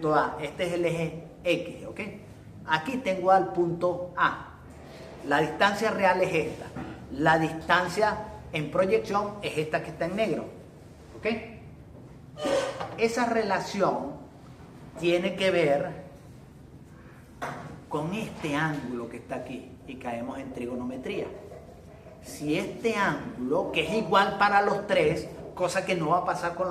punto A. Este es el eje X, ¿ok? Aquí tengo al punto A. La distancia real es esta. La distancia en proyección es esta que está en negro, ¿ok? Esa relación tiene que ver con este ángulo que está aquí y caemos en trigonometría. Si este ángulo, que es igual para los tres, cosa que no va a pasar con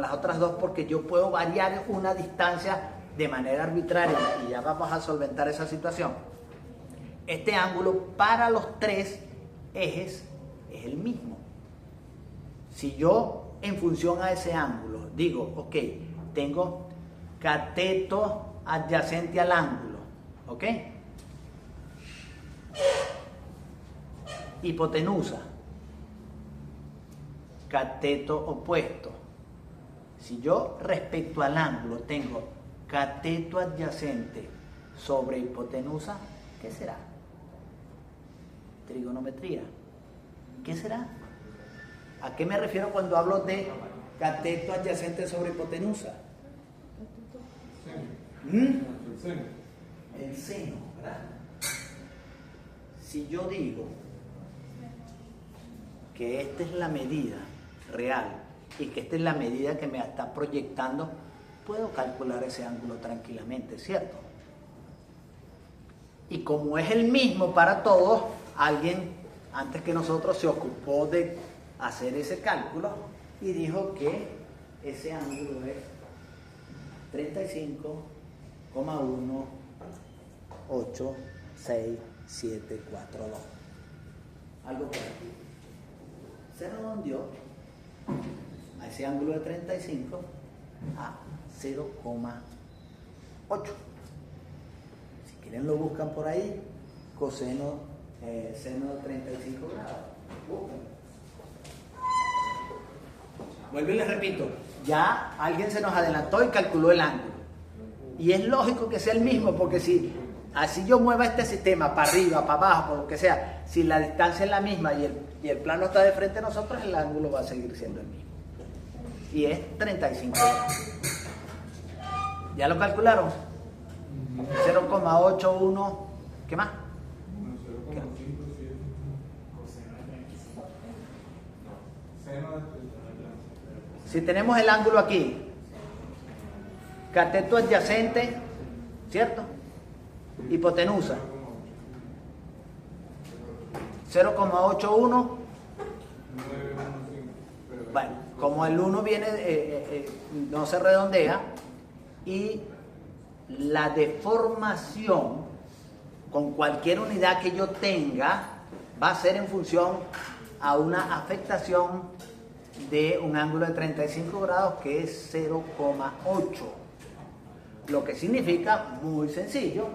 las otras dos porque yo puedo variar una distancia de manera arbitraria y ya vamos a solventar esa situación. Este ángulo para los tres ejes es el mismo. Si yo en función a ese ángulo digo, ok, tengo cateto adyacente al ángulo, ¿ok? Hipotenusa, cateto opuesto. Si yo respecto al ángulo tengo cateto adyacente sobre hipotenusa, ¿qué será? Trigonometría. ¿Qué será? ¿A qué me refiero cuando hablo de cateto adyacente sobre hipotenusa? El seno, ¿verdad? Si yo digo que esta es la medida real y que esta es la medida que me está proyectando, puedo calcular ese ángulo tranquilamente, ¿cierto? Y como es el mismo para todos, alguien antes que nosotros se ocupó de hacer ese cálculo y dijo que ese ángulo es 35,186,742. Algo por aquí. Se redondeó a ese ángulo de 35 a 0,8. Si quieren lo buscan por ahí, coseno, seno de 35 grados. Búsquenlo. Vuelvo y les repito, ya alguien se nos adelantó y calculó el ángulo. Y es lógico que sea el mismo, porque si así yo mueva este sistema para arriba, para abajo, por lo que sea, si la distancia es la misma y el plano está de frente a nosotros, el ángulo va a seguir siendo el mismo. Y es 35 grados. ¿Ya lo calcularon? 0,81, ¿qué más? Si tenemos el ángulo aquí, cateto adyacente, ¿cierto? Hipotenusa, 0,81. Bueno, como el 1 viene, no se redondea, y la deformación con cualquier unidad que yo tenga va a ser en función a una afectación de un ángulo de 35 grados que es 0,8. Lo que significa, muy sencillo,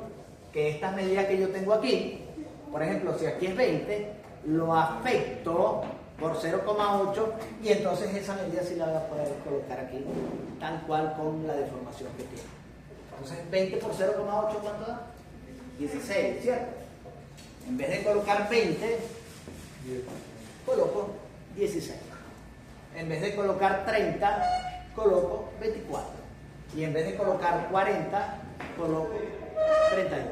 que esta medida que yo tengo aquí, por ejemplo, si aquí es 20, lo afecto por 0,8 y entonces esa medida sí la voy a poder colocar aquí, tal cual con la deformación que tiene. Entonces 20 por 0,8, ¿cuánto da? 16, ¿cierto? En vez de colocar 20, coloco 16. En vez de colocar 30, coloco 24. Y en vez de colocar 40, coloco 32.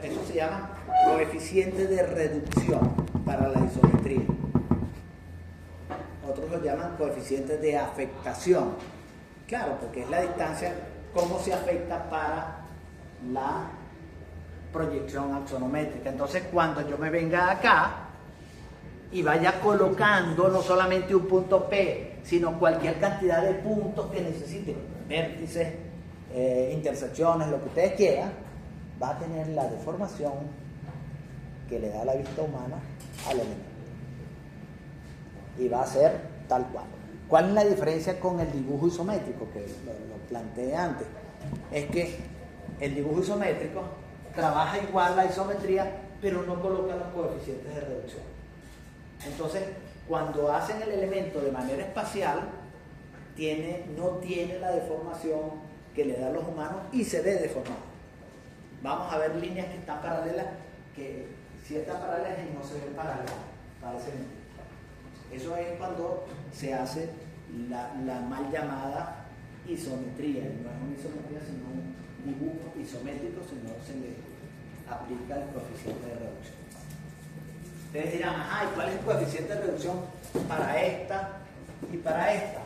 Eso se llama coeficiente de reducción para la isometría. Otros lo llaman coeficiente de afectación. Claro, porque es la distancia, cómo se afecta para la proyección axonométrica. Entonces, cuando yo me venga acá y vaya colocando no solamente un punto P, sino cualquier cantidad de puntos que necesite, vértices, intersecciones, lo que ustedes quieran, va a tener la deformación que le da la vista humana al elemento. Y va a ser tal cual. ¿Cuál es la diferencia con el dibujo isométrico que lo planteé antes? Es que el dibujo isométrico trabaja igual la isometría, pero no coloca los coeficientes de reducción. Entonces, cuando hacen el elemento de manera espacial, no tiene la deformación que le da a los humanos y se ve deformado. Vamos a ver líneas que están paralelas, que si están paralelas y no se ven paralelas. Parece mentira. Eso es cuando se hace la mal llamada isometría. No es una isometría, sino un dibujo isométrico, sino se le aplica el coeficiente de reducción. Ustedes dirán, ajá, ¿y cuál es el coeficiente de reducción para esta y para esta?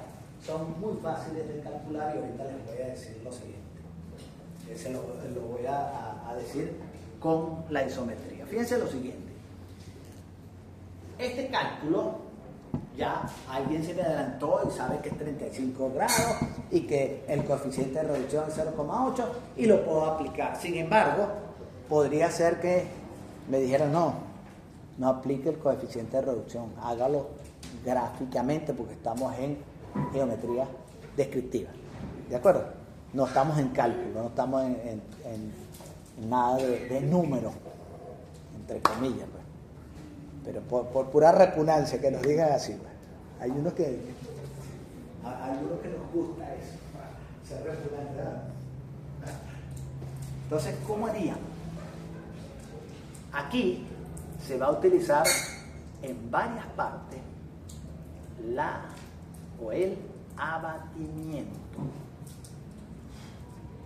Son muy fáciles de calcular y ahorita les voy a decir lo siguiente. Se lo voy a decir con la isometría. Fíjense lo siguiente. Este cálculo, ya alguien se me adelantó y sabe que es 35 grados y que el coeficiente de reducción es 0,8 y lo puedo aplicar. Sin embargo, podría ser que me dijeran, no aplique el coeficiente de reducción, hágalo gráficamente porque estamos en geometría descriptiva. ¿De acuerdo? No estamos en cálculo, no estamos en nada de número, entre comillas, pues. Pero por pura repugnancia que nos digan así, pues. Hay unos que nos gusta eso, ser repugnante, ¿verdad? Entonces, ¿cómo harían? Aquí se va a utilizar en varias partes el abatimiento.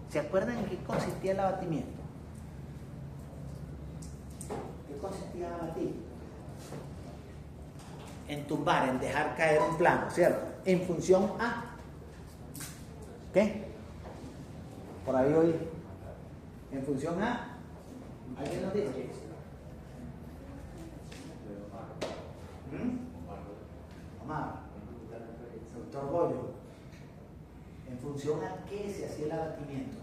¿Se acuerdan en qué consistía el abatimiento? ¿Qué consistía el abatir? En tumbar, en dejar caer un plano, ¿cierto? En función a ¿qué? Por ahí oí. En función a ¿alguien nos dice? Omar, doctor Goyo, ¿en función a qué se hacía el abatimiento?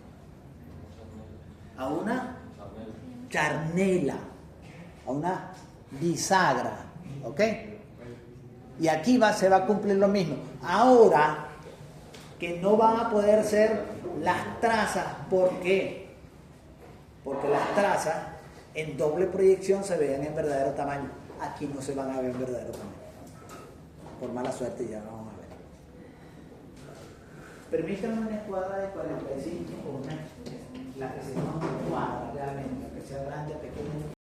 A una charnela, a una bisagra, ¿ok? Y aquí se va a cumplir lo mismo. Ahora que no van a poder ser las trazas, ¿por qué? Porque las trazas en doble proyección se veían en verdadero tamaño. Aquí no se van a ver en verdadero tamaño. Por mala suerte ya vamos a ver. Permítanme una escuadra de 45 o la que se llama una cuadra realmente, que sea grande, pequeña.